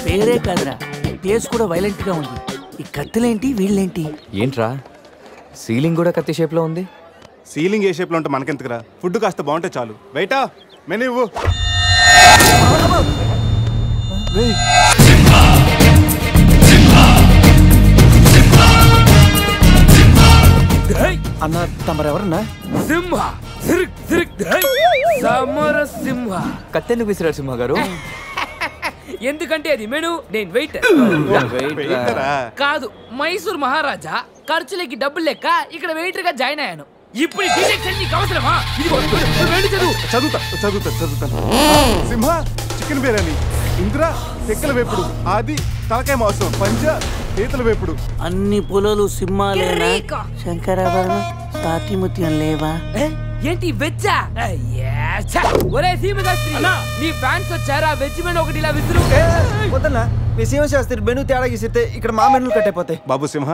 పేరే కాదురా, టేస్ట్ కూడా వైలెంట్ గా ఉంది. ఈ కత్తులేంటి, వీళ్ళేంటి? ఏంట్రా సీలింగ్ కూడా కత్తి షేప్ లో ఉంది? సీలింగ్ ఏ షేప్ లో ఉంటే మనకెందుకురా, ఫుడ్ కాస్త బాగుంటే చాలు. బయట మెనూ ఇవ్వు. అన్న తమరెవరన్నా? సింహ సమర సింహ. కత్తెందుకు విసిరారు సింహ గారు? ఎందుకంటే అది మెను, నేను వెయిటర్ కాదు. మైసూర్ మహారాజా ఖర్చులకి డబ్బులు లెక్క ఇక్కడ వెయిటర్ గా జాయిన్ అయ్యాను. ఇప్పుడు అవసరమా? చదువుతాను. సింహ చికెన్ బిర్యానీ, ఇంద్ర తెక్కల వేపుడు, ఆది తలకాయ మాంసం, పంజ పీతల వేపుడు. అన్ని పొలాలు సింహాలేనా? శంకరాభరణం సాతిముత్యం లేవా? ఏంటి వెజ్జా? ఒరే సీమశాస్త్రి, నీ ఫ్యాన్స్ వచ్చారా? వెజ్ మెను ఒకటి ఇలా విసురు. వద్దన్నా, మీ సీమశాస్త్రి మెను తేడా గీసితే ఇక్కడ మా మెనూలు కట్టయిపోతాయి. బాబు సింహ,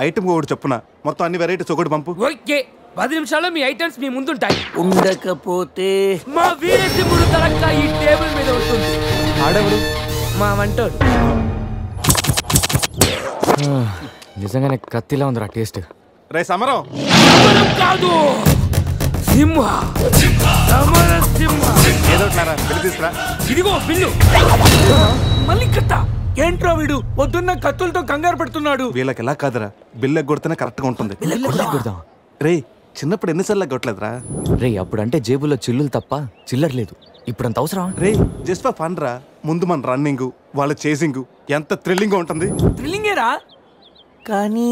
ఐటమ్ ఒకటి చెప్పున మొత్తం అన్ని వెరైటీస్ ఒకటి పంపు. ఓకే, 10 నిమిషాల్లో మీ ఐటమ్స్ మీ ముందుంటాయి. ఉండకపోతే మా వీరసింహుడు తలక్క ఈ టేబుల్ మీద ఉంటుంది. ఆడెవడు? మా వంటోడు. నిజంగానే కత్తిలా ఉందిరా టేస్ట్. రే సమరం కాదు, సింహ సమర సింహ. ఏదో బిల్లు తీసుకురా. ఇదిగో బిల్లు. మళ్ళీ కత్త ఏంట్రా వీడు? పొద్దున్న కత్తులతో కంగారు పెడుతున్నాడు. వీళ్ళకి ఎలా కాదురా, బిల్లు ఎగ్గొడితేనే కరెక్ట్ గా ఉంటుంది. రే చిన్నప్పుడు ఎన్నిసార్లు ఎగ్గొట్టలేదురా? రే అప్పుడంటే జేబులో చిల్లులు తప్ప చిల్లర లేదు. ఇప్పుడంత అవసరం? రే జస్ట్ ఫర్ ఫన్ రా. ముందు మన రన్నింగ్, వాళ్ళ చేసింగ్ ఎంత థ్రిల్లింగ్ గా ఉంటుంది. థ్రిల్లింగేరా, కానీ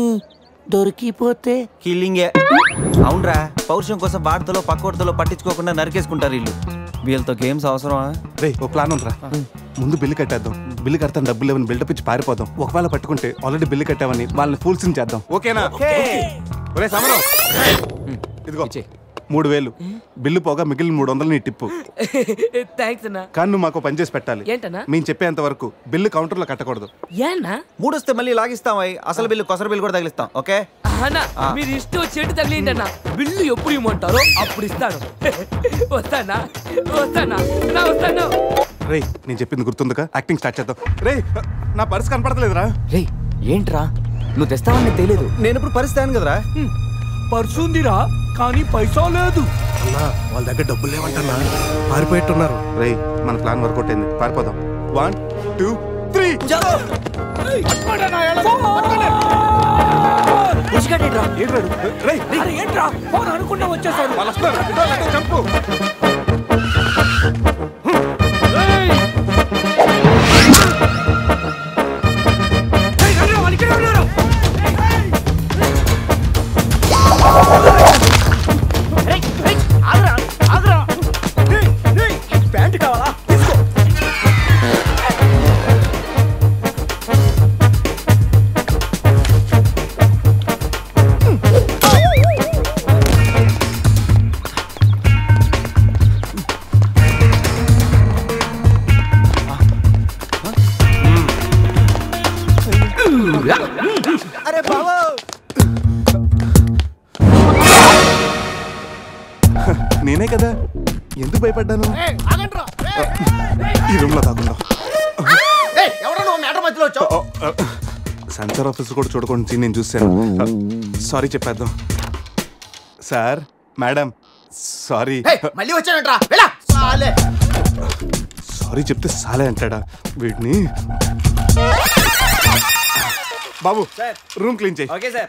దొరికిపోతే కిల్లింగే. అవునరా, పౌరుషం కోసం వార్తలో పక్కోడతలో పట్టించుకోకుండా నరికేసుకుంటారు వీళ్ళు. వీళ్ళతో గేమ్స్ అవసరమా? రే ఓ ప్లాన్ ఉందిరా. ముందు బిల్లు కట్టేద్దాం. బిల్లు కడతాను డబ్బులు లేవని బిల్డప్ ఇచ్చి పారిపోదాం. ఒకవేళ పట్టుకుంటే ఆల్రెడీ బిల్లు కట్టామని వాళ్ళని ఫూల్స్ చేద్దాం. ఓకేనా? ఒరే సమరం, ఇదిగో 3000 బిల్లు పోగా మిగిలిన 300 నీ టిప్పు. థ్యాంక్స్ అన్నా. కానీ నువ్వు మాకు పని చేసి పెట్టాలి. ఏంటన్నా? మేము చెప్పేంత వరకు బిల్లు కౌంటర్ లో కట్టకూడదు. ఏనా? 3 వస్తే మళ్ళీ లాగిస్తాం. అసలు బిల్లు కొసర బిల్లు కూడా తగిలిస్తాం. ఓకే అన్నా, మీరు ఇష్టం చెట్టు తగిలిందన్నా. బిల్లు ఎప్పుడు ఇమ్మంటారో అప్పుడు ఇస్తాను. వస్తానా? రే నేను చెప్పింది గుర్తుందిగా? యాక్టింగ్ స్టార్ట్ చేద్దాం. రే నా పర్స్ కనపడతలేదురా. రే ఏంట్రా నువ్వు తెస్తావని తెలియదు. నేను ఇప్పుడు పరిస్థితి కదరా. పర్సుందిరా కానీ పైసా లేదు. వాళ్ళ దగ్గర డబ్బులు లేవంటన్నా, పారిపోయేట్టున్నారు. రే మన ప్లాన్ వర్కౌట్ అయింది, పారిపోదాం. 1 2 3 ఏంట్రా ఫోన్ అనుకుంటా వచ్చేసారు. వాళ్ళు వస్తున్నారు. చంపు. ప్యాంట్ కావాలా? అరే బాబు, నేనే కదా, ఎందుకు భయపడ్డాను? ఈ రూమ్ లో దాకుండా సెన్సార్ ఆఫీసర్ కూడా చూడకుండా నేను చూశాను. సారీ చెప్పేద్దాం. Sir madam sorry. మళ్ళీ వచ్చానంట్రా. సారీ చెప్తే సాలే అంటాడా వీడిని? బాబు రూమ్ క్లీన్ చేయి. Okay sir.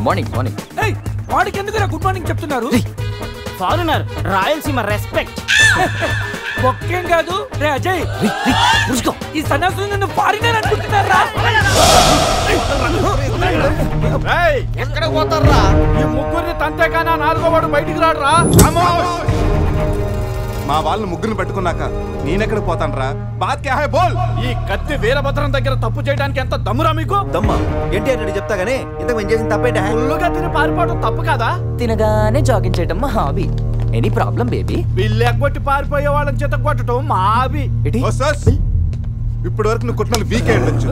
మార్నింగ్ వాడికి ఎందుకు గుడ్ మార్నింగ్ చెప్తున్నారు? Foreigner, Rayalaseema respect. ఒక్కేం కాదు. రే అజయ్, ఈ సన్యాసులు నన్ను ఫారినర్ అనుకుంటున్నారా? ఎక్కడ పోతారా? ఈ ముగ్గురిని తంతే కానీ 4వ వాడు బయటికి రాడురా. మా వాళ్ళని ముగ్గురిని పెట్టుకున్నాక నేనెక్కడ పోతానరా? బాత్ క్యా హై బోల్. ఈ కత్తి వీరభద్రం దగ్గర తప్పు చేయడానికి ఎంత దమ్మురా మీకు? దమ్మా ఏంటి అని చెప్తా గానీ ఇంతకు మేము చేసిన తప్పేంట? ఫుల్లుగా తిని పారిపోవడం తప్పు కదా? తినగానే జాగింగ్ చేయటం మా hobby. Any problem baby? Bill ఎగ్గొట్టి పారిపోయే వాళ్ళని చేత కొట్టడం మా హాబీ. ఇప్పటి వరకు నువ్వు కొట్టిన వీకే ఉండొచ్చు,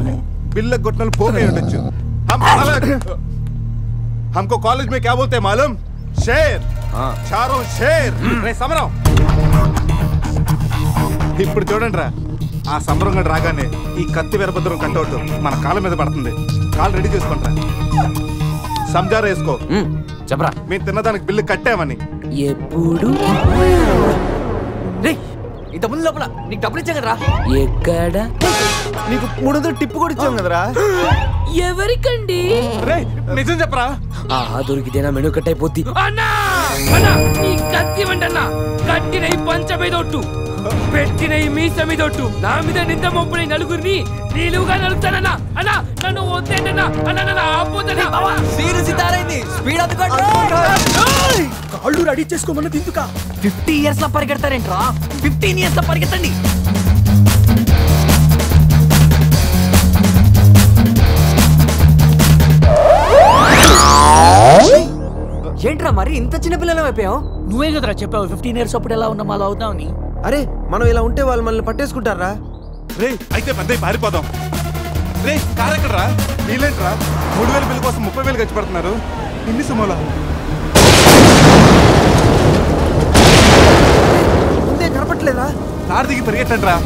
బిల్లు కొట్టిన పోకే ఉండొచ్చు. हमको कॉलेज में क्या बोलते हैं मालूम? शेर. चारों शेर. రే సమరం. ఇప్పుడు చూడండి రా, ఆ సమరం గడు రాగానే ఈ కత్తి వీరభద్రం కట్అవుట్ మన కాళ్ళ మీద పడుతుంది. కాళ్ళు రెడీ చేసుకుంటా. సంజారా వేసుకో. చెప్పరా. మేము తిన్నదానికి బిల్లు కట్టామని. ఎప్పుడు ఇంత ముందు లోపల నీకు డబ్బులు ఇచ్చా కదరా? ఎక్కడ? నీకు 300 టిప్పు కూడా ఇచ్చాం కదరా. ఎవరికండి? రే నిజం చెప్పరా. దొరికితేనా మెను కట్ అయిపోద్ది. అన్నా అన్నా ఈ కత్తి వండన్నా, కట్టిన ఈ పంచ మీదొట్టు, పెట్టిన ఈ మీస మీదొట్టు, నా మీద నింద మొప్పుని నలుగురిని నీలుగా నలుగుతానన్నా. అన్నా నన్ను వద్దేంటన్నా, అన్నా నన్ను ఆపోదన్నా. స్పీడ్ అందుకోండి. కాళ్ళు రెడీ చేసుకోమన్నది ఎందుకా? 50 years లో పరిగెడతారేంట్రా? 15 years లో పరిగెత్తండి. ఏంట్రా మరి ఇంత చిన్న పిల్లలు అయిపోయావు? నువ్వే కదరా చెప్పావు 15 years అప్పుడు ఎలా ఉన్నాం అలా అవుతామని. అరే మనం ఇలా ఉంటే వాళ్ళు మనల్ని పట్టేసుకుంటారా? రే అయితే పెద్ద పారిపోదాం. రే కారు ఎక్కడరా? వీలేంట్రా 3000 బిల్లు కోసం 30,000 ఖర్చు పెడుతున్నారు. ఇన్ని సుమోలా ముందే కనపట్లేదా? కారు దిగి పరిగెట్టండి రా.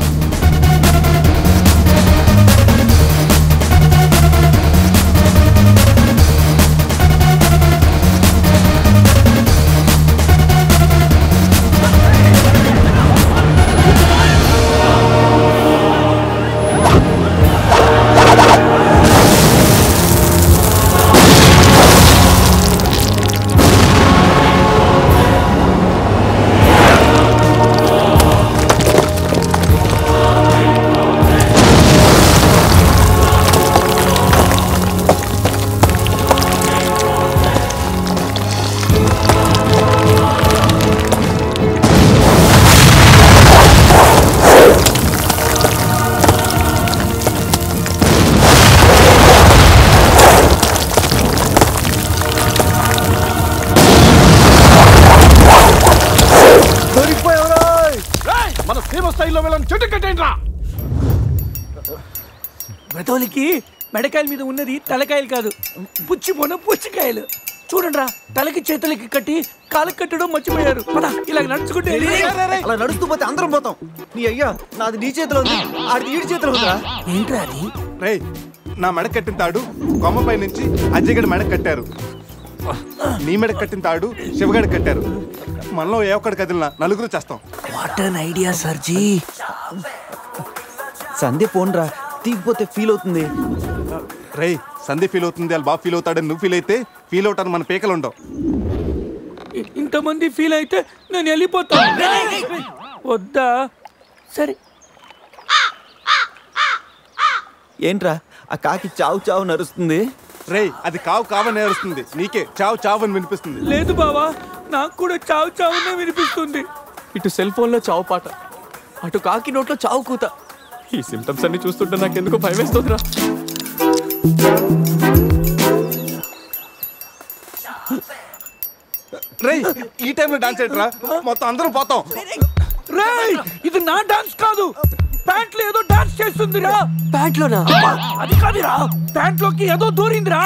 మన సీమ స్థాయిలో వెళ్ళని చెట్టు కట్టేంట్రా. బ్రతోలికి మెడకాయల మీద ఉన్నది తలకాయలు కాదు, పుచ్చిపోన పుచ్చికాయలు. చూడండిరా, తలకి చేతులకి కట్టి కాళ్ళకి కట్టడం మర్చిపోయారు. ఇలా నడుచుకుంటే అలా నడుస్తూ పోతే అందరం పోతాం. నీ అయ్యా నాది నీ చేతిలో ఉంది, ఆడి ఈడి చేతిలో ఉందిరా. ఏంట్రా అది? రే నా మెడ కట్టిన తాడు కొమ్మపై నుంచి అజ్జగడి మెడ కట్టారు. నీ మెడ కట్టిన తాడు శివగడి కట్టారు. మనలో ఏ ఒక్కడి కదిలినా నలుగురు చేస్తాం. వాట్ అన్ ఐడియా సర్జీ. సంధ్య పోన్రా, తీగిపోతే ఫీల్ అవుతుంది. రే సంధ్య ఫీల్ అవుతుంది, వాళ్ళు బాగా ఫీల్ అవుతాడని నువ్వు ఫీల్ అయితే ఫీల్ అవుతాను మన పేకలు ఉండవు. ఇంతమంది ఫీల్ అయితే నేను వెళ్ళిపోతాను. వద్దా? సరే. ఏంట్రా ఆ కాకి చావు చావు నరుస్తుంది? రే అది కావు కావని నేరుస్తుంది, నీకే చావు చావు అని వినిపిస్తుంది. లేదు బావా, నాకు కూడా చావు చావునే వినిపిస్తుంది. ఇటు సెల్ ఫోన్ లో చావు పాట, అటు కాకి నోట్లో చావు కూత. ఈ సిమ్టమ్స్ అన్ని చూస్తుంటే నాకు ఎందుకో భయం వేస్తుందిరా. రే ఈ టైంలో డాన్స్ ఏంట్రా? మొత్తం అందరం పోతాం. రే ఇది నా డాన్స్ కాదు, ప్యాంట్ లో ఏదో డాన్స్ చేస్తుందిరా. ప్యాంట్ లోనా? అది కాదురా, ప్యాంట్ లోకి ఏదో దూరిందిరా.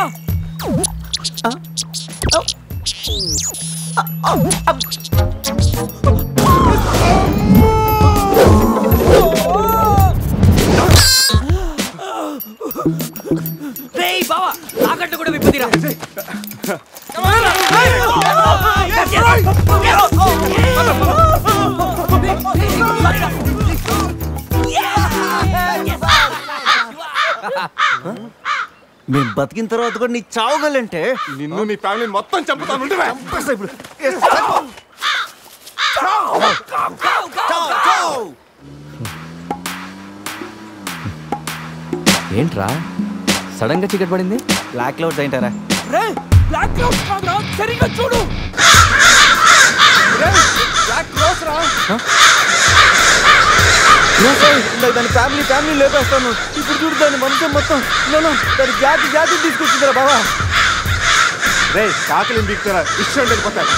రేయ్ బావా, నాకంటే కూడా విప్పుదిరా. మేము బతికిన తర్వాత కూడా నీ చావుగలంటే నిన్ను నీ ఫ్యామిలీ మొత్తం చంపుతాను. ఇప్పుడు ఏంట్రా సడన్ గా చీకటి పడింది? బ్లాక్ క్లౌడ్స్ ఏంటారా? రే బ్లాక్ క్లౌడ్స్ కాదురా, సరిగ్గా చూడు. దాని ఫ్యామిలీ లేపేస్తాను. ఇప్పుడు చూడు దాని వంశం మొత్తం దాని జాతి తీసుకొచ్చిందిరా బావా. రే కాకలి దిగుతారా ఇష్టం వెళ్ళిపోతారు.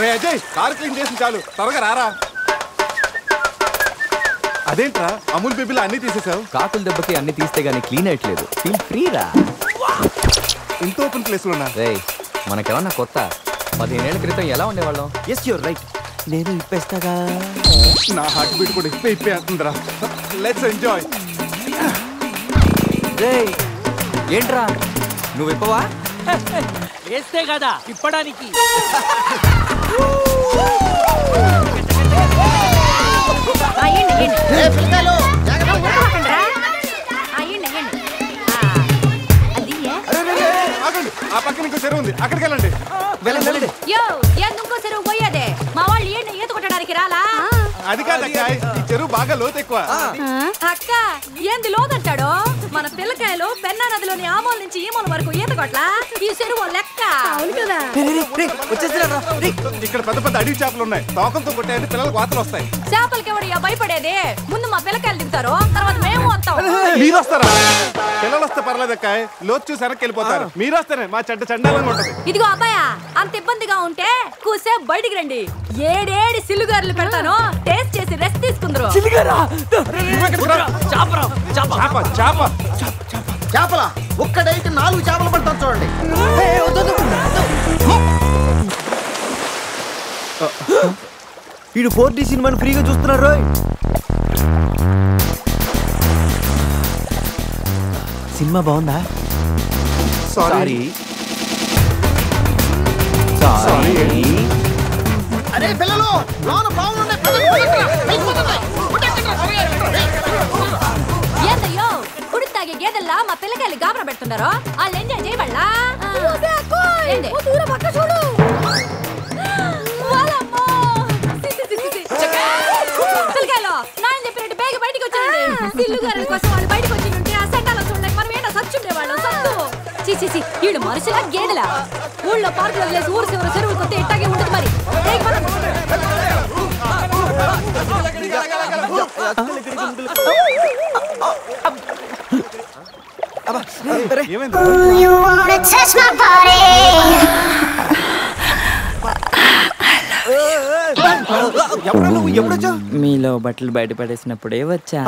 రే అజయ్ కార్ క్లీన్ చేసి చాలు, త్వరగా రారా. అదేంట్రా అమూల్ బేబీలో అన్ని తీసేసావు? కాకుల దెబ్బకి అన్ని తీస్తే గానీ క్లీన్ అయ్యట్లేదు. ఫీల్ ఫ్రీ రా. ఇంత ఓపెన్ ప్లేస్ లో ఉన్నా. రేయ్ మనకేమన్నా కొత్త? 15 ఏళ్ల క్రితం ఎలా ఉండేవాళ్ళం? Yes you're right. నేను ఇప్పేస్తాగా. నా హార్ట్ బీట్ కూడా ఇప్పే అంటుందిరా. Let's enjoy. రేయ్ ఏంట్రా నువ్వు ఇప్పవా? వేస్తే కదా ఇప్పడానికి. ఆ పక్కన ఇంకో చెరువు ఉంది, అక్కడికి వెళ్ళండి. ఇంకో చెరువు పోయేదే మా వాళ్ళు ఈత కొట్టడానికి రాలా? అది కాదక్క, ఈ చెరువు బాగా లోతు ఎక్కువ. అక్క ఏంది లోదంటాడు? మన పిల్లకాయలు పెన్నా నదిలోని ఆ మూల నుంచి ఈ మూల వరకు ఈత కొట్లా. ఈ చెరువు లెక్క. అవును కదా. ఇక్కడ పెద్ద పెద్ద అడవి చేపలు ఉన్నాయి, తోకంతో కొట్టాయంటే పిల్లలకు వాతలు వస్తాయి. చేపలకి ఎవడయ్యా భయపడేది? ముందు మా పిల్లకాయలు దిగుతారు, తర్వాత మేము వస్తాం. మీరు వస్తారా? పిల్లలు వస్తే పర్లేదక్క, లోతు చూసి వెనక్కి వెళ్ళిపోతారు. మీరు వస్తేనే మా చెడ్డ చండాలంగా ఉంటది. ఇదిగో అబ్బాయా, అంత ఇబ్బందిగా ఉంటే కూసే బయటికి రండి. 7 సిల్లుగారులు పెడతాను, టేస్ట్ చేసి రెస్ట్ తీసుకుందరు. చేపల ఒక్కడైతే 4 చేపలు పడతాను చూడండి. వీడు 4D సినిమాని ఫ్రీగా చూస్తున్నారు. సినిమా బాగుందా? సారీ. అరే పిల్లలు లోన బాగుండే ఏందయ్యో కుడి తాగే గేదెల్లా మా పిల్లకాయలు గాబరా పెడుతున్నారు. వాళ్ళు ఎంజాయ్ చేయబడలా? పిల్లకాయలు నాయన చెప్పినట్టు బేగ బయటికి వచ్చారండి. సిల్లుగారుల కోసం వాళ్ళు బయటకు వచ్చి ఉంటే ఆ సెంటాలో చూడలేక మనం ఏంటో సచ్చుండేవాళ్ళం. సత్తు చీచి వీళ్ళు మనుషులా గేదెలా? ఊళ్ళో పార్కులు వదిలేసి ఊరు చివరి చెరువులు కొత్త ఇట్టాగే ఉంటుంది. మరి మీలో బట్టలు బయట పడేసినప్పుడే వచ్చా.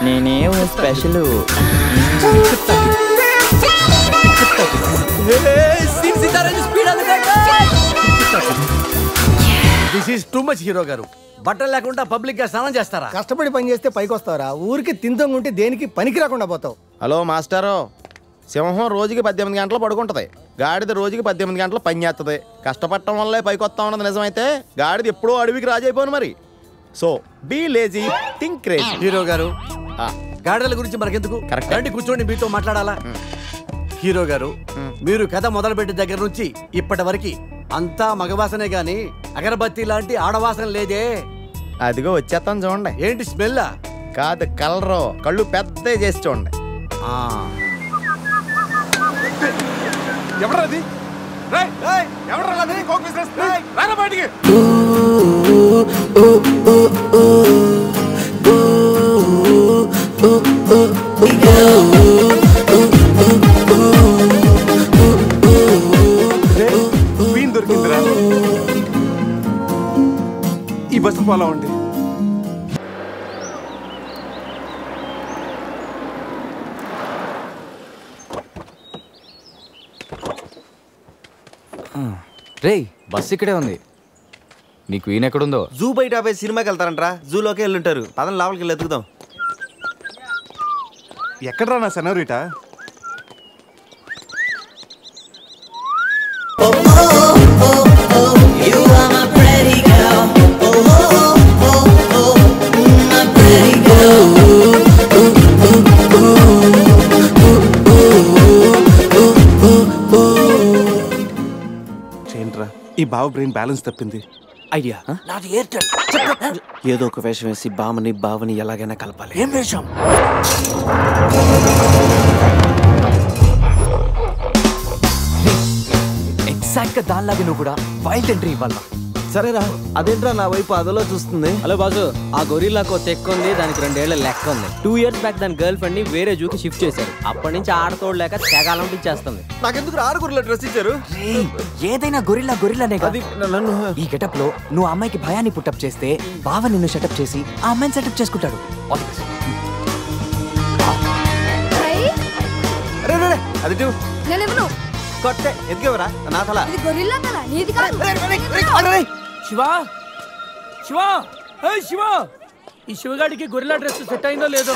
నేనేం special. This is too much hero గారు. బట్టలు లేకుండా పబ్లిక్ గా స్నానం చేస్తారా? కష్టపడి పని చేస్తే పైకి వస్తారా? ఊరికి తింతంగా ఉంటే దేనికి పనికి రాకుండా పోతావు. హలో మాస్టారు, సింహం రోజుకి 18 గంటలు పడుకుంటది, గాడిద రోజుకి 18 గంటలు పని చేస్తుంది. కష్టపడటం వల్లే పైకి వస్తా ఉన్నది నిజమైతే గాడిద ఎప్పుడో అడవికి రాజైపోను. మరి so be lazy, think crazy. Hero గారు గాడిదల గురించి మనకెందుకు, కరెక్ట్ కూర్చోండి, మీతో మాట్లాడాలా. హీరో గారు మీరు కథ మొదలుపెట్టిన దగ్గర నుంచి ఇప్పటి వరకు అంతా మగవాసనే గాని అగరబత్తి లాంటి ఆడవాసన లేదే. అదిగో వచ్చేస్తాను చూడండి. ఏంటి స్మెల్? కాదు కలరు, కళ్ళు పెద్ద చేసి చూడండి. ఎవరది? ఎవరది? కోక్ బిజినెస్ రారా బయటికి. వీన్ దొరికిందిరా. ఈ బస్సు పోలా ఉండి రేయ్ బస్సు ఇక్కడే ఉంది. నీకు ఈయన ఎక్కడుందో? జూ బయట ఆపే సినిమాకి వెళ్తారంట్రా. జూలోకి వెళ్ళుంటారు. పదం లోపలికి వెళ్ళి ఎత్తుకుదాం. ఎక్కడరా నా సెనోరిటా? బావ బ్రెయిన్ బ్యాలెన్స్ తప్పింది. ఐడియా. నాది ఎయిర్టెల్. ఏదో ఒక వేషం వేసి బావని ఎలాగైనా కలపాలి. ఏం వేషం? ఎగ్జాక్ట్ గా దానిలాగే నువ్వు కూడా వైల్డ్ ఎంట్రీ ఇవ్వాలా. సరేరా, అదేంట్రా నా వైపు అదలో చూస్తుంది? హలో బాసు, ఆ గొరిల్లాకు తెక్క ఉంది, దానికి 2 ఏళ్ల లెక్క ఉంది. 2 years బ్యాక్ దాని గర్ల్ ఫ్రెండ్ ని వేరే జూకి షిఫ్ట్ చేశారు. అప్పటి నుంచి ఆడతోడలేక తెగాలం ఇచ్చేస్తుంది. నాకెందుకు 6 గొర్రెల డ్రెస్ ఇచ్చారు? ఏదైనా గొరిల్లానే అది నన్ను ఈ గెటప్ లో నువ్వు అమ్మాయికి భయాన్ని పుట్టప్ చేస్తే బావ నిన్ను సెటప్ చేసి ఆ అమ్మాయిని సెటప్ చేసుకుంటాడు. అది కొట్టే ఎందుకెవరా నా తల? ఇది గొరిల్లా తల, నీది కాదు. శివా శివా శివా, ఈ శివగాడికి గొరిల్లా డ్రెస్ సెట్ అయిందో లేదో.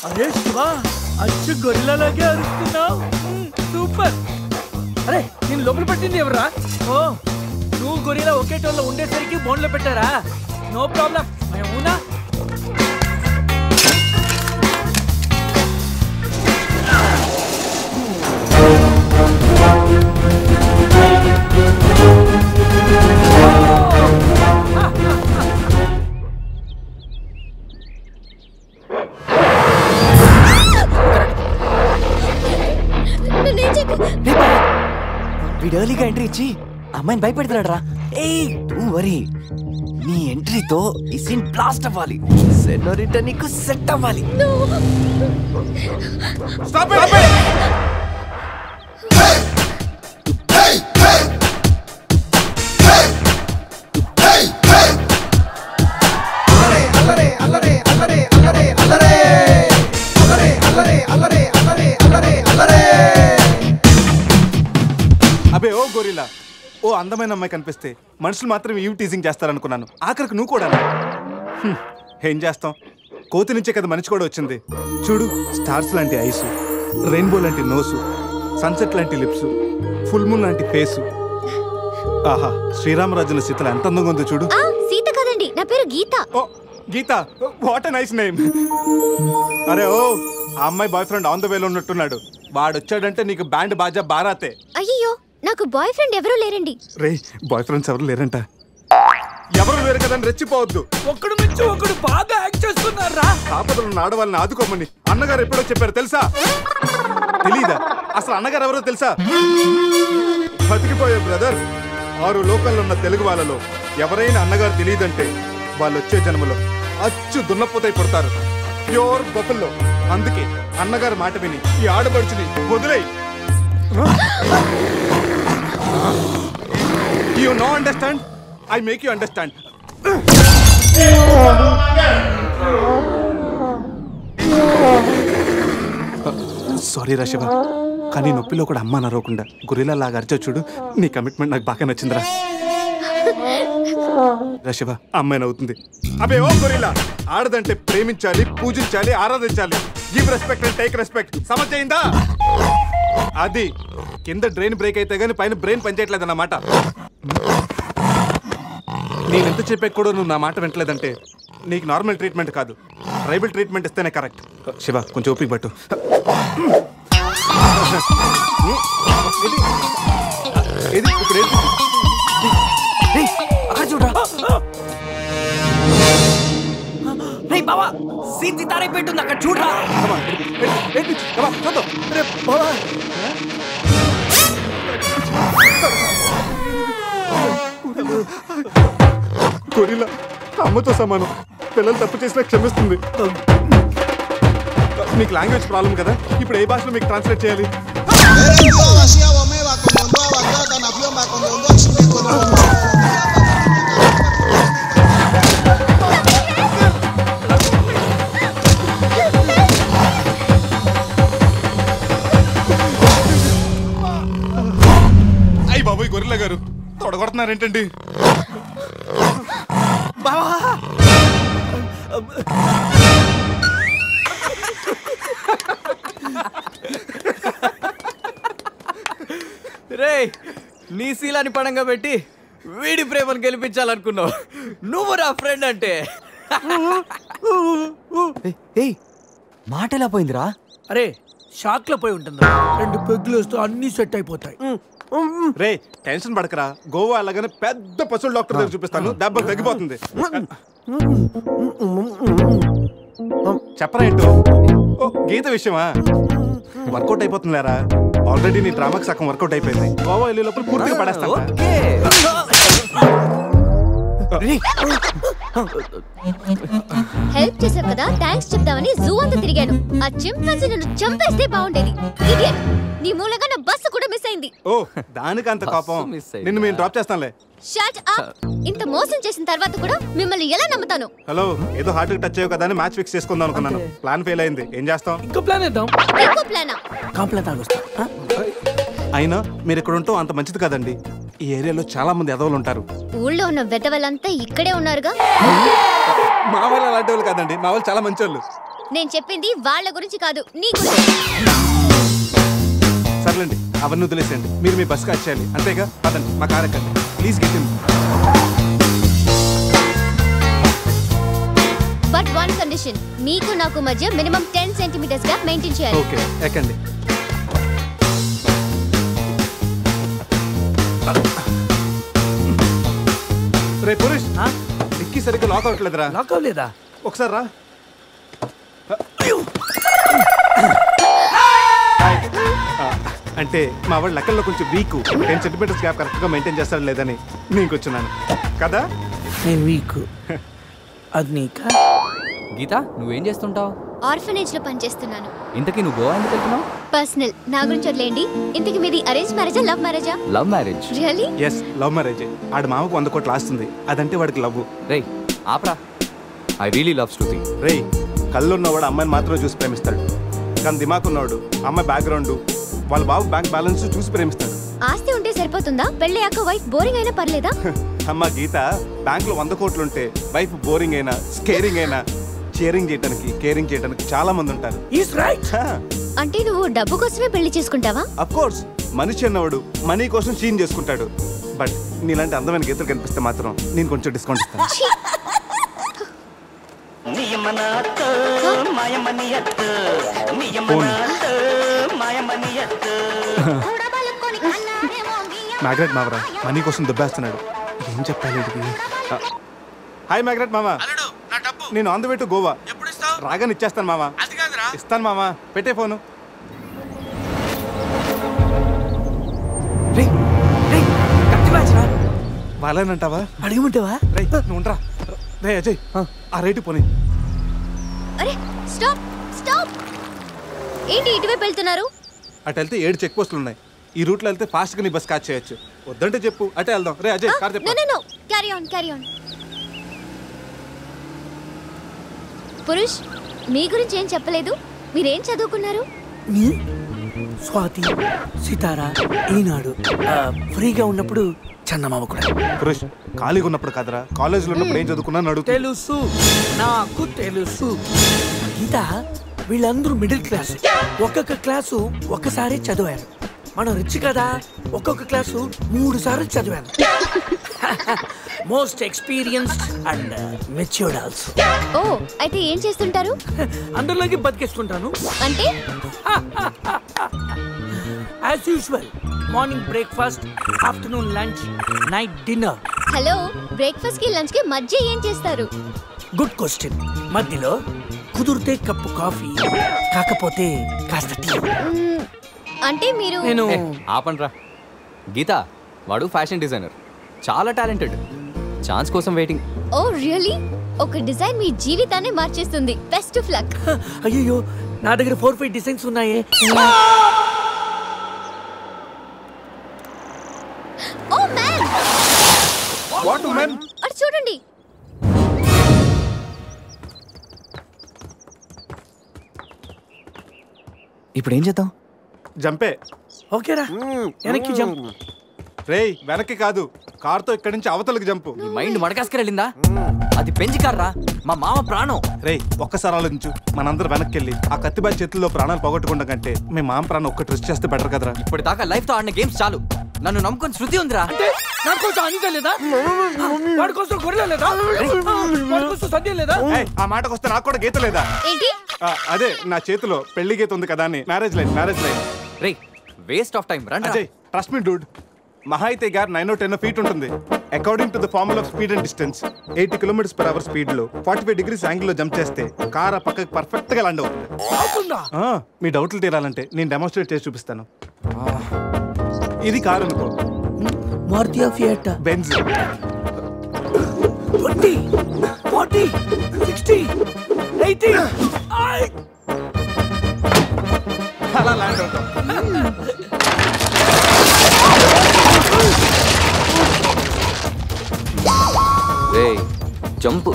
అరే శివా, అచ్చు గొరిల్లాలాగే అరుస్తున్నావు. సూపర్. అరే నేను లోపల పెట్టింది ఎవరా? ఓ, నువ్వు గొరిల్లా ఒకే టోన్లో ఉండేసరికి బోన్లో పెట్టారా? No problem. అవునా? వీడు ఎర్లీగా ఎంట్రీ ఇచ్చి అమ్మాయిని భయపెడతాడు రా. డోంట్ వరీ, నీ ఎంట్రీతో ఈ సీన్ బ్లాస్ట్ అవ్వాలి. సెనోరిటా నీకు సెట్ అవ్వాలి. Stop it. అబే ఓ గొరిల్లా, ఓ అందమైన అమ్మాయి కనిపిస్తే మనుషులు మాత్రం ఈవ్ టీజింగ్ చేస్తారనుకున్నాను. ఆఖరికి నువ్వు కూడా. ఏం చేస్తాం, కోతి నుంచే కదా మనిషి కూడా వచ్చింది. చూడు, స్టార్స్ లాంటి ఐసు, రెయిన్బో లాంటి నోసు, సన్సెట్ లాంటి లిప్స్, ఫుల్ మూన్ లాంటి ఫేసు. ఆహా, శ్రీరామరాజుల సీతలు ఎంత అందంగా ఉందో చూడు. సీత కదండి, నా పేరు గీత. ఓ గీత, వాట్ ఎ నైస్ నేమ్. అరే ఓ, ఆ అమ్మాయి బాయ్ ఫ్రెండ్ ఆన్ ద వేలో ఉన్నట్టున్నాడు. వాడు వచ్చాడంటే నీకు బ్యాండ్ బాజా బారాతే. అయ్యో, నాకు బాయ్ ఫ్రెండ్ ఎవరూ లేరండి. రే, బాయ్ ఫ్రెండ్స్ ఎవరు లేరంట. ఎవరు లేరు కదా రెచ్చిపోవద్దు. ఒక్కడు నుంచి ఒకడు బాగా యాక్ట్ చేస్తున్నారా? ఆపదలు ఉన్న ఆడవాళ్ళని ఆదుకోమని అన్నగారు ఎప్పుడో చెప్పారు తెలుసా? తెలీదా? అసలు అన్నగారు ఎవరో తెలుసా? బతికిపోయే బ్రదర్, 6 లోకల్లో ఉన్న తెలుగు వాళ్ళలో ఎవరైనా అన్నగారు తెలియదంటే వాళ్ళు వచ్చే జన్మలో అచ్చు దున్నపోతై పుడతారు. ప్యూర్ బఫల్లో. అందుకే అన్నగారు మాట విని ఈ ఆడపడుచుని వదిలేయి. You no understand? I make you understand. Sorry రా శివ, కానీ నొప్పిలో కూడా అమ్మ నరవకుండా గొరిల్లా లాగా అరిచా చూడు. నీ కమిట్మెంట్ నాకు బాగా నచ్చిందిరా. రా శివ, అమ్మాయి నవ్వుతుంది. అబే ఓ గొరిల్లా, ఆడదంటే ప్రేమించాలి, పూజించాలి, ఆరాధించాలి. Give respect and take respect. సమజైందా? అది కింద డ్రైన్ బ్రేక్ అయితే గానీ పైన బ్రెయిన్ పనిచేయట్లేదు అన్నమాట. నేను ఎంత చెప్పా కూడా నువ్వు నా మాట వింటలేదంటే నీకు నార్మల్ ట్రీట్మెంట్ కాదు, ట్రైబల్ ట్రీట్మెంట్ ఇస్తేనే కరెక్ట్. శివ, కొంచెం ఓపిక పట్టు. బావా, సీన్ తారే పెట్టుంది అక్కడ చూడరా. గొరిల్లా అమ్మతో సమానం. పిల్లలు తప్పు చేసినా క్షమిస్తుంది. మీకు లాంగ్వేజ్ ప్రాబ్లం కదా, ఇప్పుడు ఏ భాషలో మీకు ట్రాన్స్లేట్ చేయాలి? అయ్యి బాబోయ్, గొరిల్లా గారు తొడగొడుతున్నారేంటండి? రే, నీ శీలాన్ని పడంగా పెట్టి వీడి ప్రేమను గెలిపించాలనుకున్నావు. నువ్వు నా ఫ్రెండ్ అంటే. మాట ఎలా పోయిందిరా? అరే, షాక్ లో పోయి ఉంటుంది. 2 పెగ్గులు వస్తూ అన్ని సెట్ అయిపోతాయి. రే టెన్షన్ పడకరా, గోవా అలాగనే పెద్ద పశువుల డాక్టర్ దగ్గర చూపిస్తాను, దెబ్బ తగ్గిపోతుంది. చెప్పరా ఏంటో? గీత విషయమా? వర్కౌట్ అయిపోతుందిలేరా, ఆల్రెడీ నీ డ్రామాకి సగం వర్కౌట్ అయిపోయింది. గోవా వెళ్ళే లోపల పూర్తిగా పడేస్తాను. హెల్ప్ చేశావు కదా, థ్యాంక్స్ చెప్తామని జూ అంతా తిరిగాను. ఆ చింపాంజీ నన్ను చంపేస్తే బాగుండేది. ఇడియట్, నీ మూలంగా నా బస్సు కూడా మిస్ అయింది. ఓ దానికి అంత కోపం? నిన్ను మేము డ్రాప్ చేస్తాంలే. Shut up. ఇంత మోసం చేసిన తర్వాత కూడా మిమ్మల్ని ఎలా నమ్ముతాను? హలో, ఏదో హార్ట్ టచ్ అయ్యో కదా అని మ్యాచ్ ఫిక్స్ చేసుకుందాం అనుకున్నాను. ప్లాన్ ఫెయిల్ అయింది. ఏం చేస్తాం? ఇంకో ప్లాన్ వేద్దాం. ఇంకో ప్లానా? కాంప్లైంట్ తాగొస్తా. అయినా మీరు ఇక్కడ ఉంటాం అంత మంచిది కదండి. ఈ ఏరియాలో చాలా మంది ఎదవలు ఉంటారు. ఊళ్ళో ఉన్న వెదవలంతా ఇక్కడే ఉన్నారుగా. మా వాళ్ళు అలాంటి వాళ్ళు కాదండి, మా వాళ్ళు చాలా మంచి వాళ్ళు. నేను చెప్పింది వాళ్ళ గురించి కాదు, నీ గురించి. సర్లేండి, అవన్నీ వదిలేసేయండి. మీరు మీ బస్కి వచ్చేయాలి అంతేగా. పదండి, మా కార్ ఎక్కండి please. Get in. But one condition, మీకు నాకు మధ్య మినిమం 10 సెంటీమీటర్స్ గ్యాప్ మెయింటైన్ చేయాలి. ఓకే, ఎక్కండి. రే పురుష్, డిక్కీ సరిగ్గా లాక్ అవ్వట్లేదురా. లాక్ అవ్వలేదా? ఒకసారి రా. అంటే మా వాడు లెక్కల్లో కొంచెం వీక్. 10 సెంటీమీటర్స్ గ్యాప్ కరెక్ట్గా మెయింటైన్ చేస్తాడు లేదని నేను వచ్చున్నాను కదా. నేను వీక్, అది నీకా? గీత, నువ్వేం చేస్తుంటావు? ఆర్ఫనేజ్ లో పనిచేస్తున్నాను. ఇంతకీ నువ్వు గోవా ఎందుకు వెళ్తున్నావు? పర్సనల్, నా గురించి వదిలేండి. ఇంతకీ మీది అరేంజ్ మ్యారేజా, లవ్ మ్యారేజా? Love marriage. Really? Yes, love marriage. ఆడు మామకు 100 కోట్లు ఆస్తుంది, అదంటే వాడికి లవ్. రేయ్ ఆప్రా, ఐ రియలీ లవ్ శృతి. రేయ్, కళ్ళు ఉన్నవాడు అమ్మాయిని మాత్రమే చూసి ప్రేమిస్తాడు, కానీ దిమాక్ ఉన్నవాడు అమ్మాయి బ్యాక్గ్రౌండ్, వాళ్ళ బాబు బ్యాంక్ బ్యాలెన్స్ చూసి ప్రేమిస్తాడు. ఆస్తి ఉంటే సరిపోతుందా? పెళ్ళయ్యాక వైఫ్ బోరింగ్ అయినా పర్లేదా? అమ్మ గీత, బ్యాంక్ లో 100 కోట్లు ఉంటే వైఫ్ బోరింగ్ అయినా స్కేరింగ్ అయినా కేరింగ్ చేయడానికి కేరింగ్ చేయడానికి చాలా మంది ఉంటారు. అంటే నువ్వు డబ్బు కోసమే పెళ్లి చేసుకుంటావా? అఫ్ కోర్స్, మనిషి అన్నవాడు మనీ కోసం చీన్ చేసుకుంటాడు. బట్ నీలాంటి అందమైన గీతలు కనిపిస్తే మాత్రం నేను కొంచెం డిస్కౌంట్ ఇస్తాను. మ్యాగ్రెట్ మావరా మనీ కోసం దుబ్బేస్తున్నాడు. ఏం చెప్పాలి? హాయ్ మ్యాగ్రెట్ మామా, నేను on the way to Goa. రాగానే ఇచ్చేస్తాను మామా. ఇస్తాను మామా, పెట్టే ఫోను. వాళ్ళేనంటావా? అడిగమంటావా? రే నువ్వు ఉండరా. రే అజయ్, ఆ రైట్ పోనీ. అరే స్టాప్ స్టాప్. ఏంటి ఇటువైపు వెళ్తున్నారు? అటు వెళ్తే 7 చెక్ పోస్టులు ఉన్నాయి. ఈ రూట్లో వెళ్తే ఫాస్ట్ గా నీ బస్ క్యాచ్ చేయొచ్చు. వద్దంటే చెప్పు, అటే వెళ్దాం. రే అజయ్, కార్ చెప్పు. No carry on carry on. Purush, మీ గురించి ఏం చెప్పలేదు. మీరేం చదువుకున్నారు? స్వాతి, సితారా, ఈనాడు. ఫ్రీగా ఉన్నప్పుడు చందమామ కూడా. పురుష్, ఖాళీగా ఉన్నప్పుడు కాదరా, కాలేజీలో ఉన్నప్పుడు ఏం చదువుకున్నా అడుగు. తెలుసు, నాకు తెలుసు. గీత, వీళ్ళందరూ మిడిల్ క్లాస్. ఒక్కొక్క క్లాసు ఒక్కసారి చదివారు. మనం రిచ్ కదా, ఒక్కొక్క క్లాసు 3 సార్లు చదివాను. Most experienced and matured also. ఓ, అయితే ఏం చేస్తుంటారు? అందరిలోకి బతికేసుకుంటాను. అంటే as usual, morning breakfast, afternoon lunch, night dinner. Hello, breakfast కి లంచ్ కి మధ్య ఏం చేస్తారు? Good question. మధ్యలో కుదిరితే కప్పు కాఫీ, కాకపోతే కాస్త టీ. అంటే మీరు నేను ఆపండ్రా. గీత, వాడు ఫ్యాషన్ డిజైనర్, చాలా టాలెంటెడ్. ఛాన్స్ కోసం వెయిటింగ్. ఓ రియల్లీ? ఒక డిజైన్ మీ జీవితాన్ని మార్చేస్తుంది. Best of luck. అయ్యో, నా దగ్గర 4-5 డిజైన్స్ ఉన్నాయే. Oh man, what man? అటు చూడండి. ఇప్పుడు ఏం చేద్దాం? జంపే. ఓకేరా, వెనక్కి జంప్. రేయ్, వెనక్కి కాదు, కార్తో ఇక్కడి నుంచి అవతలకి జంపు. నీ మైండ్ మడకాసుకెళ్ళిందా? అది పెంచి కార్రా, మా మామ ప్రాణం. రేయ్, ఒక్కసారి ఆలోచించు. మనందరం వెనక్కి వెళ్ళి ఆ కత్తిబాయి చేతుల్లో ప్రాణాలు పోగొట్టుకుంటాం కంటే మీ మామ ప్రాణం ఒక్కటి రిస్క్ చేస్తే బెటర్ కదరా. ఇప్పటిదాకా లైఫ్ తో ఆడిన గేమ్స్ చాలు. నన్ను నమ్ముకొని శృతి ఉందిరా. నా కోసం అనిత లేదా? వాడి కోసం గొర్రె లేదా? వాడి కోసం సద్య లేదా? ఆ మాటకు వస్తే నాకు కూడా గీత లేదా? ఏంటి? అదే నా చేతిలో పెళ్లి గీత ఉంది కదా అని. Marriage line. రేయ్, వేస్ట్ ఆఫ్ టైం రండి. అజయ్ ట్రస్ట్ మీ డూడ్, మహా అయితే గారు 9 or 10 ఫీట్ ఉంటుంది. According to the formula of speed and distance 80 km/h speed లో 45 degrees యాంగిల్ లో జంప్ చేస్తే కార్ ఆ పక్కకి పర్ఫెక్ట్ గా ల్యాండ్ అవుతుంది. మీ డౌట్లు తీరాలంటే నేను డెమోన్స్ట్రేట్ చేసి చూపిస్తాను. ఇది కార్ అనుకో, మారుతి ఫియట్, బెంజ్. 20, 40, 60, 80. అలా ల్యాండ్ అవుతాం. Jump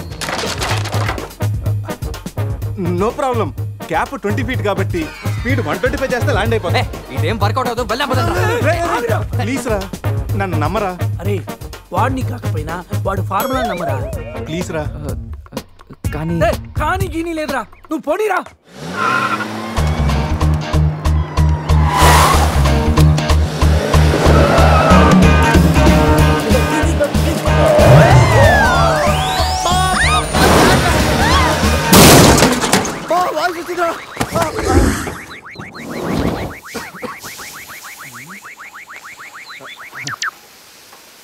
no problem. Cap 20 feet కాబట్టి స్పీడ్ 125 చేస్తే ల్యాండ్ అయిపోతుంది. ఇదేం వర్కౌట్ అవుతుంది. ప్లీజ్ రా, నన్ను నమ్మరా. అరే వాడిని కాకపోయినా వాడు ఫార్ములా నమ్మరా. ప్లీజ్ రా. కానీ గీని లేదురా, నువ్వు పోనీరా.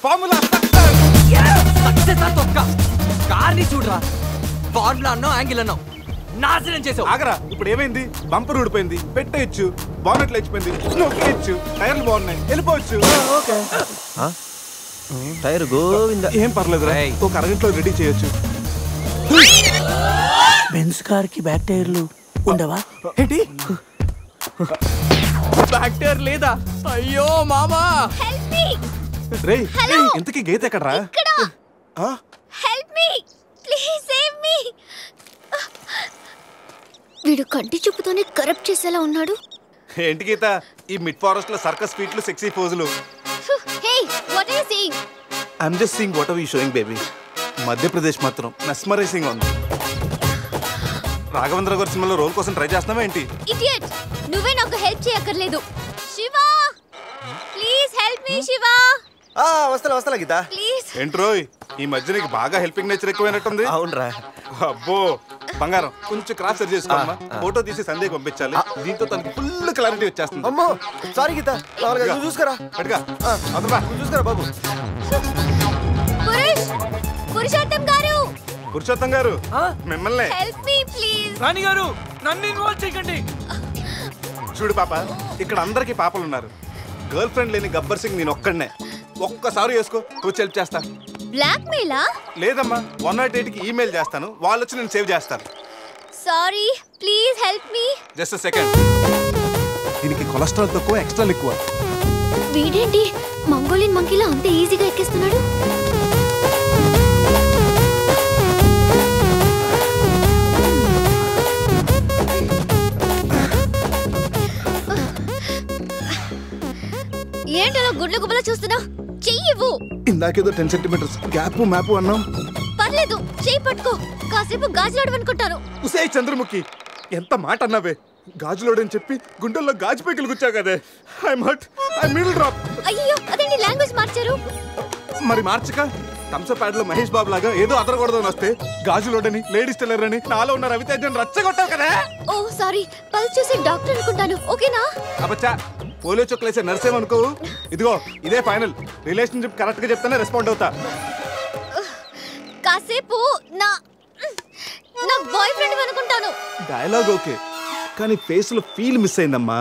ఫార్ములా కార్ని చూడరా, ఫార్ములా అన్నావు, యాంగిల్ అన్నావు, నాశనం చేసావు. ఆగరా, ఇప్పుడు ఏమైంది? బంపర్ ఊడిపోయింది, పెట్టేయచ్చు, బానెట్లు లేచిపోయింది, నొక్కేయచ్చు, టైర్లు బాగున్నాయి, వెళ్ళిపోవచ్చు. టైర్ గోవింద. ఏం పర్లేదురా, ఒక అరగంటలో రెడీ చేయొచ్చు. బెంజ్ కార్ కి బ్యాక్ టైర్లు ఉండవా ఏంటి? బ్యాక్ టైర్ లేదా? అయ్యో మామా. రే ఇంతకీ గీత ఎక్కడరా? Help me please, save me. వీడు కంటి చూపుతోనే కరప్ట్ చేసేలా ఉన్నాడు. ఏంటి గీత ఈ మిడ్ ఫారెస్ట్ లో సర్కస్ ఫీట్లు, sexy పోజులు? Hey what are you seeing? I'm just seeing what are you sowing baby. Madhya Pradesh మాత్రం మెస్మరైజింగ్ ఉంది. రాఘవేంద్ర గారి సినిమాలో రోల్ కోసం ట్రై చేస్తున్నావా ఏంటి? ఇడియట్, నువ్వే నాకు హెల్ప్ చేయక్కర్లేదు. Shiva please help me. Shiva వస్తా గీత. ప్లీజ్. ఏంట్రోయ్ ఈ మధ్య నీకు బాగా హెల్పింగ్ నేచర్ ఎక్కువైనట్టుంది. అవునరా. అబ్బో బంగారం, కొంచెం క్రాస్ సెర్చ్ చేసుకోమ్మా. ఫోటో తీసి సందేహ్ పంపించాలి, దీంతో తనకి ఫుల్ క్లారిటీ వచ్చేస్తుంది. అమ్మో సారీ గీత, చూసుకురా. అటుగా చూసుకురా బాబు. పురుషోత్తం గారు, పురుషోత్తం గారు మిమ్మల్ని. Help me please. రాణి గారు నన్ను ఇన్వాల్వ్ చేయకండి. చూడు పాప, ఇక్కడ అందరికి పాపలు ఉన్నారు. గర్ల్ ఫ్రెండ్ లేని గబ్బర్ సింగ్ నేను ఒక్కడనే. ఒక్కసారి వేసుకో, వచ్చి హెల్ప్ చేస్తా. బ్లాక్ మెయిలా? లేదమ్మా, 108కి ఈమెయిల్ చేస్తాను, వాళ్ళు వచ్చి నేను సేవ్ చేస్తాను. Sorry please help me. Just second. దీనికి కొలెస్ట్రాల్ తక్కువ, ఎక్స్ట్రా ఎక్కువ. వీడేంటి మంగోలియన్ మంకీలా అంత ఈజీగా ఎక్కిస్తున్నాడు? ఏంటో గుడ్ల గుబల చూస్తున్నా? చెయ్యివ్వు. ఇందాకేదో 10 centimeters గ్యాప్ మ్యాప్ అన్నాం. పర్లేదు, చెయ్యి పట్టుకో. కాసేపు గాజులాడు అనుకుంటాను. ఉసే చంద్రముఖి, ఎంత మాట అన్నావే. గాజులోడని చెప్పి గుండెల్లో గాజు పైకలు గుచ్చా కదే. I'm hurt, I middle drop. అయ్యో అదేంటి లాంగ్వేజ్ మార్చారు? మరి మార్చక థమ్సప్ ప్యాడ్ లో మహేష్ బాబు లాగా ఏదో అదరకూడదని వస్తే గాజులోడని, లేడీస్ టైలర్ అని, నాలో ఉన్న రవితేజని రచ్చగొట్టావు కదా. ఓ సారీ, పల్స్ చూసి డాక్టర్ అనుకుంటాను. ఓకేనా? అబ్బచ్చా, పోలియో చుక్కలేసే నర్సేమనుకో. ఇదిగో ఇదే ఫైనల్. రిలేషన్షిప్ కరెక్ట్ గా చెప్తానే రెస్పాండ్ అవుతా. కాసేపు నా బాయ్ ఫ్రెండ్ అనుకుంటాను. డైలాగ్ ఓకే, కానీ ఫేస్ లో ఫీల్ మిస్ అయిందమ్మా.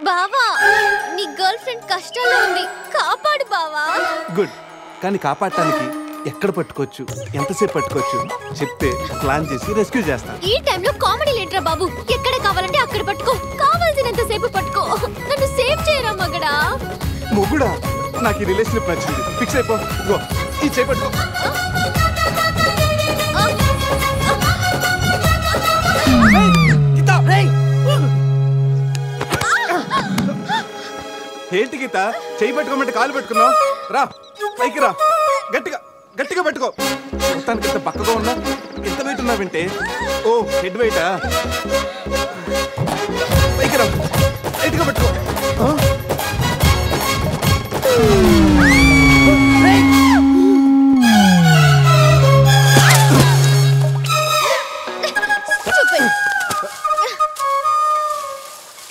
బావా, నీ గర్ల్ ఫ్రెండ్ కష్టాల్లో ఉంది, కాపాడు బావా. గుడ్, కానీ కాపాడటానికి ఎక్కడ పట్టుకోవచ్చు, ఎంతసేపు పట్టుకోవచ్చు చెప్తే ప్లాన్ చేసి రెస్క్యూ చేస్తాను. ఈ టైంలో కామెడీ లేటరా బాబు. ఎక్కడ కావాలంటే అక్కడ పట్టుకో, కావాల్సినంత సేపు పట్టుకో. నన్ను సేవ్ చేయరా మగడా. మొగుడా, నాకు ఈ రిలేషన్షిప్ నచ్చింది, ఫిక్స్ అయిపో. గో, ఈ చేయి పట్టుకో. ఏంటి గీత, చేయి పట్టుకోమంటే కాలు పెట్టుకున్నావు? రా పైకి రా, గట్టిగా గట్టిగా పట్టుకో. మొత్తానికి ఎంత పక్కగా ఉన్నా, ఎంత వెయిట్ ఉన్నా వింటే. ఓ హెడ్ వెయిటా? పైకి రా, గట్టిగా పట్టుకో.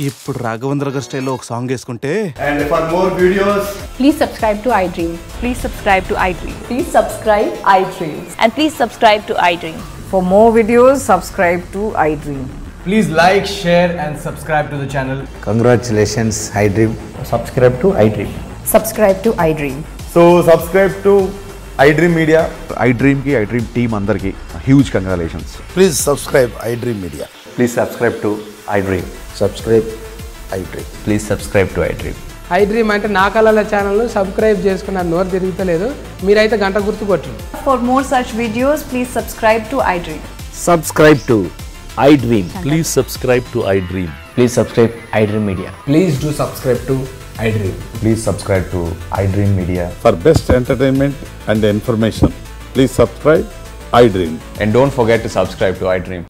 ఇప్పుడు రాఘవేంద్ర గారి స్టైల్లో ఒక సాంగ్ వేసుకుంటే And for more videos, Please subscribe to iDream. Please subscribe to iDream. Please subscribe iDream. And please subscribe to iDream. For more videos, subscribe to iDream. please like, share, and subscribe to the channel. Congratulations, iDream. Subscribe to iDream. Subscribe to iDream. So subscribe to iDream Media. iDream ki iDream team andarki huge congratulations. Please subscribe iDream Media. Please subscribe to iDream. Subscribe iDream. Please subscribe to iDream. iDream అంటే నా కళల channel subscribe చేసుకున్న నోరు తిరుగుతలేదు మీరైతే గంట గుర్తు కొట్టండి. For more such videos, please subscribe to iDream. Subscribe to iDream. Please subscribe to iDream. Please subscribe iDream Media. Please do subscribe to iDream. Please subscribe to iDream Media. For best entertainment and information, please subscribe iDream. And don't forget to subscribe to iDream.